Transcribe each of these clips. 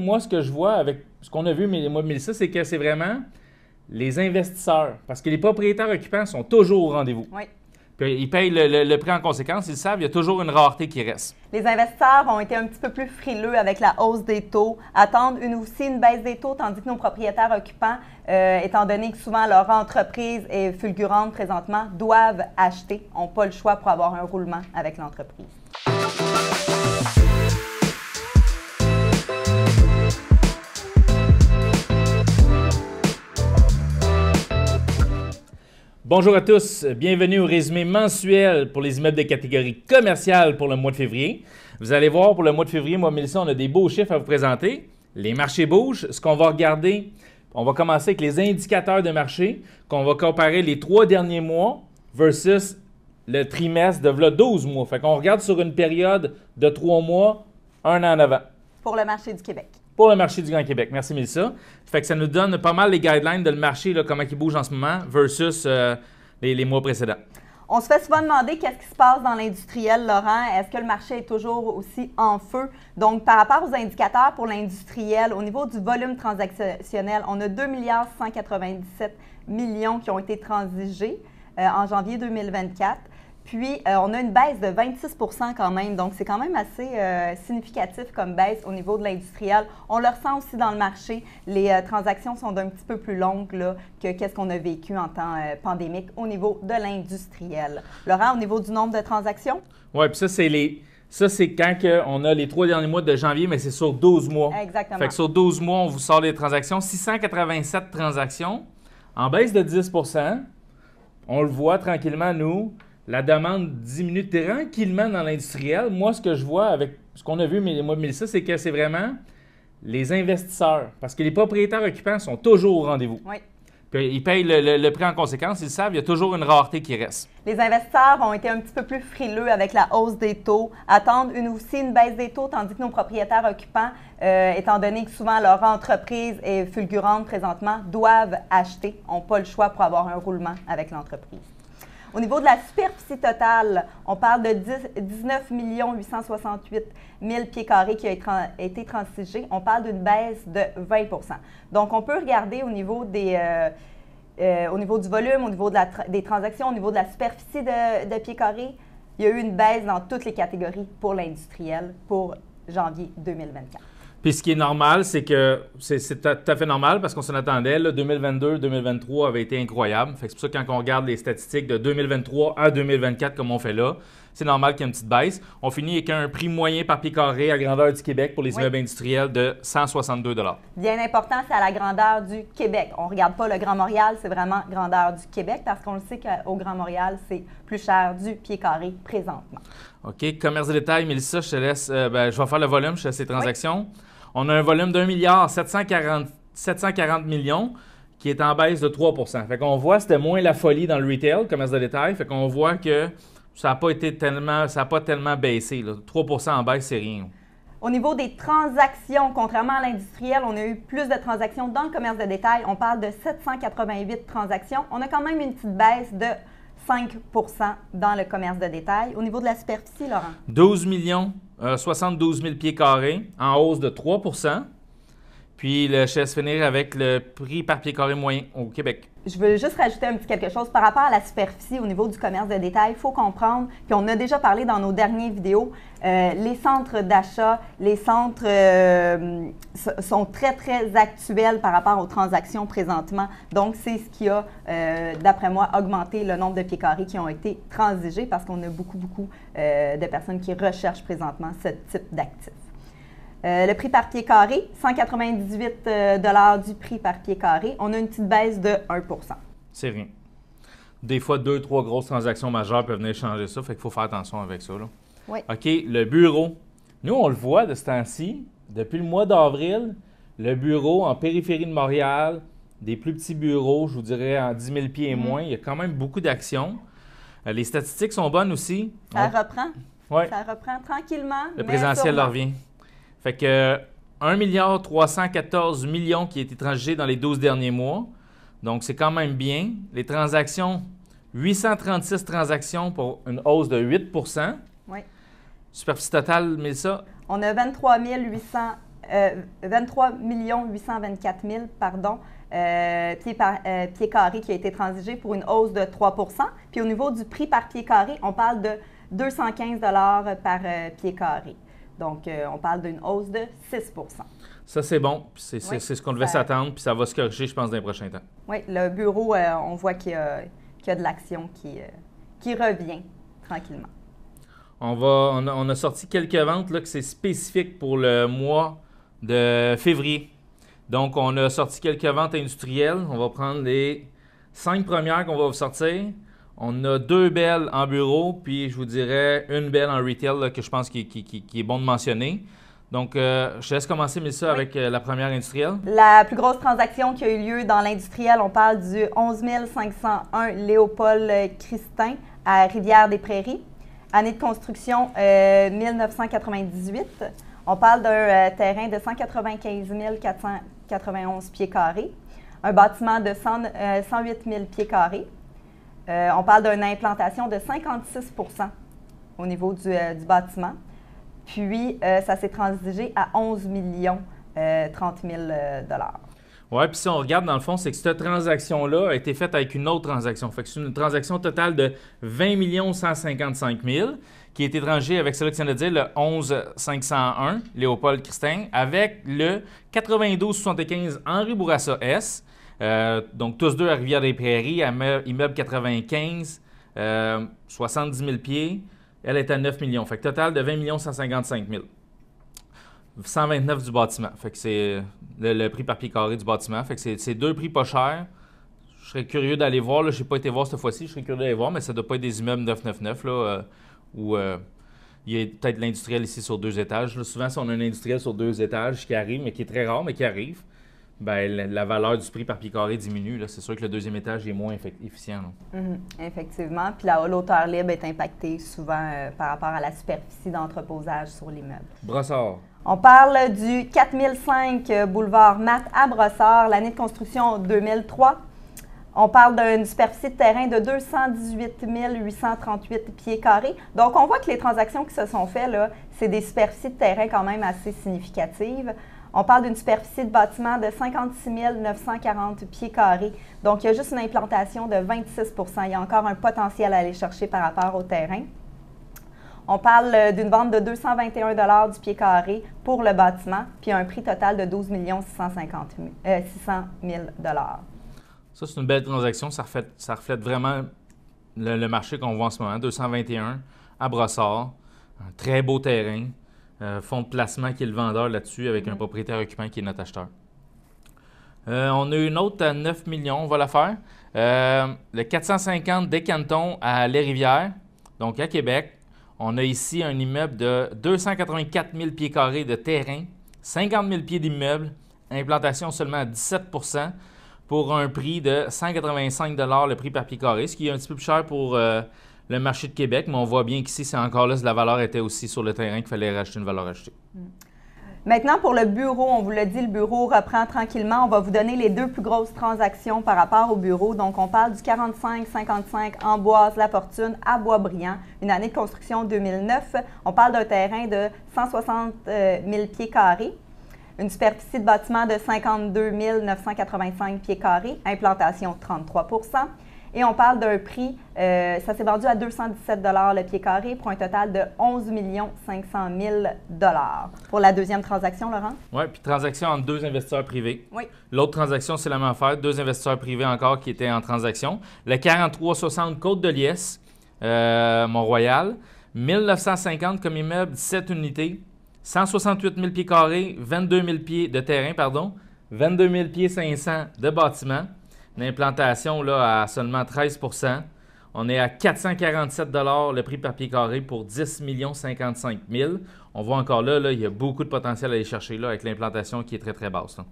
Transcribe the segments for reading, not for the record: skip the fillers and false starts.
Moi, ce que je vois avec ce qu'on a vu, moi, Mélissa, c'est que c'est vraiment les investisseurs. Parce que les propriétaires occupants sont toujours au rendez-vous. Oui. Puis ils payent le prix en conséquence. Ils le savent, il y a toujours une rareté qui reste. Les investisseurs ont été un petit peu plus frileux avec la hausse des taux, attendent aussi une baisse des taux, tandis que nos propriétaires occupants, étant donné que souvent leur entreprise est fulgurante présentement, doivent acheter, n'ont pas le choix pour avoir un roulement avec l'entreprise. Bonjour à tous, bienvenue au résumé mensuel pour les immeubles de catégorie commerciale pour le mois de février. Vous allez voir, pour le mois de février, moi, Mélissa, on a des beaux chiffres à vous présenter. Les marchés bougent. Ce qu'on va regarder, on va commencer avec les indicateurs de marché, qu'on va comparer les 3 derniers mois versus le trimestre de 12 mois. Fait qu'on regarde sur une période de 3 mois, 1 an en avant. Pour le marché du Québec. Pour le marché du Grand Québec. Merci, Mélissa. Fait que ça nous donne pas mal les guidelines de le marché, là, comment il bouge en ce moment, versus les mois précédents. On se fait souvent demander qu'est-ce qui se passe dans l'industriel, Laurent. Est-ce que le marché est toujours aussi en feu? Donc, par rapport aux indicateurs pour l'industriel, au niveau du volume transactionnel, on a 2,197 millions qui ont été transigés en janvier 2024. Puis, on a une baisse de 26 % quand même. Donc, c'est quand même assez significatif comme baisse au niveau de l'industriel. On le ressent aussi dans le marché. Les transactions sont d'un petit peu plus longues là, que qu'est-ce qu'on a vécu en temps pandémique au niveau de l'industriel. Laurent, au niveau du nombre de transactions? Oui, puis ça, c'est quand on a les 3 derniers mois de janvier, mais c'est sur 12 mois. Exactement. Fait que sur 12 mois, on vous sort les transactions. 687 transactions, en baisse de 10 %. On le voit tranquillement, nous. La demande diminue tranquillement dans l'industriel. Moi, ce que je vois avec ce qu'on a vu, moi, Mélissa, c'est que c'est vraiment les investisseurs. Parce que les propriétaires occupants sont toujours au rendez-vous. Oui. Puis ils payent le prix en conséquence. Ils le savent, il y a toujours une rareté qui reste. Les investisseurs ont été un petit peu plus frileux avec la hausse des taux, attendent aussi une baisse des taux, tandis que nos propriétaires occupants, étant donné que souvent leur entreprise est fulgurante présentement, doivent acheter, n'ont pas le choix pour avoir un roulement avec l'entreprise. Au niveau de la superficie totale, on parle de 19 868 000 pieds carrés qui a été transigés. On parle d'une baisse de 20 %. Donc, on peut regarder au niveau au niveau du volume, au niveau des transactions, au niveau de la superficie de pieds carrés, il y a eu une baisse dans toutes les catégories pour l'industriel pour janvier 2024. Puis ce qui est normal, c'est que c'est tout à fait normal parce qu'on s'en attendait. 2022-2023 avait été incroyable. Fait que c'est pour ça que quand on regarde les statistiques de 2023 à 2024 comme on fait là, c'est normal qu'il y ait une petite baisse. On finit avec un prix moyen par pied carré à grandeur du Québec pour les immeubles industriels de 162 $. Bien important, c'est à la grandeur du Québec. On ne regarde pas le Grand Montréal, c'est vraiment grandeur du Québec parce qu'on le sait qu'au Grand Montréal, c'est plus cher du pied carré présentement. OK. Commerce de détail, Mélissa, je te laisse. Je vais faire le volume, je te laisse les transactions. Oui. On a un volume d'1,740 millions qui est en baisse de 3 %. Fait qu'on voit que c'était moins la folie dans le retail, commerce de détail. Fait qu'on voit que ça n'a pas tellement baissé. Là. 3 % en baisse, c'est rien. Au niveau des transactions, contrairement à l'industriel, on a eu plus de transactions dans le commerce de détail. On parle de 788 transactions. On a quand même une petite baisse de 5 % dans le commerce de détail. Au niveau de la superficie, Laurent? 12 millions, 72 000 pieds carrés, en hausse de 3 %. Puis, je laisse finir avec le prix par pied carré moyen au Québec. Je veux juste rajouter un petit quelque chose. Par rapport à la superficie au niveau du commerce de détail, il faut comprendre, puis on a déjà parlé dans nos dernières vidéos, les centres d'achat, les centres sont très, très actuels par rapport aux transactions présentement. Donc, c'est ce qui a, d'après moi, augmenté le nombre de pieds carrés qui ont été transigés parce qu'on a beaucoup de personnes qui recherchent présentement ce type d'actifs. Le prix par pied carré, 198 $ du prix par pied carré. On a une petite baisse de 1 %. C'est rien. Des fois, 2-3 grosses transactions majeures peuvent venir changer ça. Fait qu'il faut faire attention avec ça. Là. Oui. OK, le bureau. Nous, on le voit de ce temps-ci. Depuis le mois d'avril, le bureau en périphérie de Montréal, des plus petits bureaux, je vous dirais en 10 000 pieds et moins, il y a quand même beaucoup d'actions. Les statistiques sont bonnes aussi. Ça reprend. Oui. Ça reprend tranquillement. Le présentiel leur revient. Fait que 1 314 millions qui a été transigé dans les 12 derniers mois. Donc, c'est quand même bien. Les transactions, 836 transactions pour une hausse de 8 %. Oui. Superficie totale, Mélissa? On a 23 800 23 824 000 pieds carrés qui a été transigé pour une hausse de 3 %. Puis au niveau du prix par pied carré, on parle de 215 $ par pied carré. Donc, on parle d'une hausse de 6 %. Ça, c'est bon. C'est ce qu'on devait s'attendre, puis ça va se corriger, je pense, dans les prochains temps. Oui, le bureau, on voit qu'il y a de l'action qui revient tranquillement. On a sorti quelques ventes là, que c'est spécifique pour le mois de février. Donc, on a sorti quelques ventes industrielles. On va prendre les 5 premières qu'on va vous sortir. On a 2 belles en bureau, puis je vous dirais une belle en retail là, que je pense qui est bon de mentionner. Donc, je te laisse commencer, Mélissa, avec la première industrielle. La plus grosse transaction qui a eu lieu dans l'industriel, on parle du 11 501 Léopold Christin à Rivière-des-Prairies. Année de construction 1998. On parle d'un terrain de 195 491 pieds carrés, un bâtiment de 108 000 pieds carrés. On parle d'une implantation de 56 % au niveau du bâtiment. Puis, ça s'est transigé à 11 030 000 $. Oui, puis si on regarde, dans le fond, c'est que cette transaction-là a été faite avec une autre transaction. Fait que c'est une transaction totale de 20 155 000 qui a été étrangée avec celle que tu viens de dire, le 11 501 Léopold Christin, avec le 92 75 Henri Bourassa S. Donc, tous deux à Rivière-des-Prairies, immeuble 95, 70 000 pieds. Elle est à 9 millions. Fait que total de 20 155 000. 129 du bâtiment. Fait que c'est le prix par pied carré du bâtiment. Fait que c'est deux prix pas chers. Je serais curieux d'aller voir. Je n'ai pas été voir cette fois-ci. Je serais curieux d'aller voir, mais ça ne doit pas être des immeubles 999 là, où il y a peut-être l'industriel ici sur 2 étages. Là, souvent, si on a un industriel sur 2 étages qui arrive, mais qui est très rare, mais qui arrive, ben, la valeur du prix par pied carré diminue. C'est sûr que le 2e étage est moins efficient. Effectivement. Puis la hauteur libre est impactée souvent par rapport à la superficie d'entreposage sur l'immeuble. Brossard. On parle du 4005 boulevard Matt à Brossard, l'année de construction 2003. On parle d'une superficie de terrain de 218 838 pieds carrés. Donc, on voit que les transactions qui se sont faites, là, c'est des superficies de terrain quand même assez significatives. On parle d'une superficie de bâtiment de 56 940 pieds carrés. Donc, il y a juste une implantation de 26 %. Il y a encore un potentiel à aller chercher par rapport au terrain. On parle d'une vente de 221 $ du pied carré pour le bâtiment, puis un prix total de 12 600 000 $. Ça, c'est une belle transaction. Ça reflète vraiment le marché qu'on voit en ce moment. 221 à Brossard. Un très beau terrain. Fonds de placement qui est le vendeur là-dessus avec un propriétaire occupant qui est notre acheteur. On a une autre à 9 millions. On va la faire. Le 450 des Cantons à Les-Rivières, donc à Québec. On a ici un immeuble de 284 000 pieds carrés de terrain, 50 000 pieds d'immeuble, implantation seulement à 17 % pour un prix de 185 $ le prix par pied carré, ce qui est un petit peu plus cher pour le marché de Québec, mais on voit bien qu'ici, c'est encore là, la valeur était aussi sur le terrain qu'il fallait racheter une valeur ajoutée. Maintenant, pour le bureau, on vous l'a dit, le bureau reprend tranquillement. On va vous donner les 2 plus grosses transactions par rapport au bureau. Donc, on parle du 45-55 Amboise-La Fortune à Boisbriand, une année de construction 2009. On parle d'un terrain de 160 000 pieds carrés, une superficie de bâtiment de 52 985 pieds carrés, implantation 33 %. Et on parle d'un prix, ça s'est vendu à 217 $ le pied carré pour un total de 11 500 000 $ pour la deuxième transaction, Laurent? Oui, puis transaction entre 2 investisseurs privés. Oui. L'autre transaction, c'est la même affaire, 2 investisseurs privés encore qui étaient en transaction. Le 4360 Côte-de-Liesse, Mont-Royal, 1950 comme immeuble, 17 unités, 168 000 pieds carrés, 22 000 pieds de terrain, 22 000 pieds 500 de bâtiment. Une implantation là, à seulement 13 %. On est à 447 $ le prix par pied carré pour 10 055 000. On voit encore là, il y a beaucoup de potentiel à aller chercher là, avec l'implantation qui est très, très basse. Là.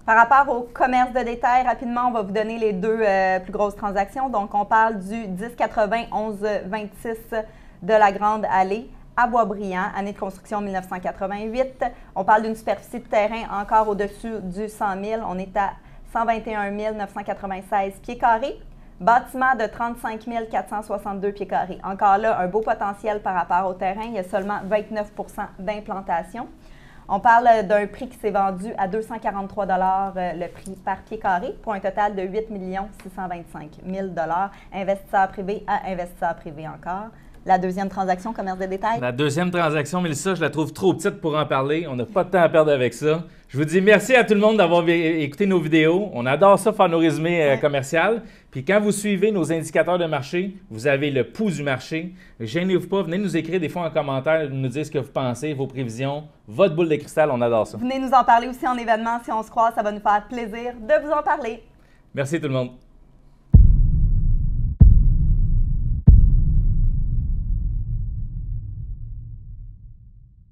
Par rapport au commerce de détail, rapidement, on va vous donner les 2 plus grosses transactions. Donc, on parle du 1080-1126 de la Grande Allée à Boisbriand, année de construction 1988. On parle d'une superficie de terrain encore au-dessus du 100 000. On est à 121 996 pieds carrés, bâtiment de 35 462 pieds carrés. Encore là, un beau potentiel par rapport au terrain. Il y a seulement 29 % d'implantation. On parle d'un prix qui s'est vendu à 243 le prix par pied carré pour un total de 8 625 000 investisseurs privés à investisseurs privés encore. La deuxième transaction, commerce de détail. La deuxième transaction, Mélissa, je la trouve trop petite pour en parler. On n'a pas de temps à perdre avec ça. Je vous dis merci à tout le monde d'avoir écouté nos vidéos. On adore ça, faire nos résumés commerciaux. Puis quand vous suivez nos indicateurs de marché, vous avez le pouls du marché. Gênez-vous pas, venez nous écrire des fois en commentaire, nous dire ce que vous pensez, vos prévisions, votre boule de cristal, on adore ça. Venez nous en parler aussi en événement. Si on se croise, ça va nous faire plaisir de vous en parler. Merci tout le monde.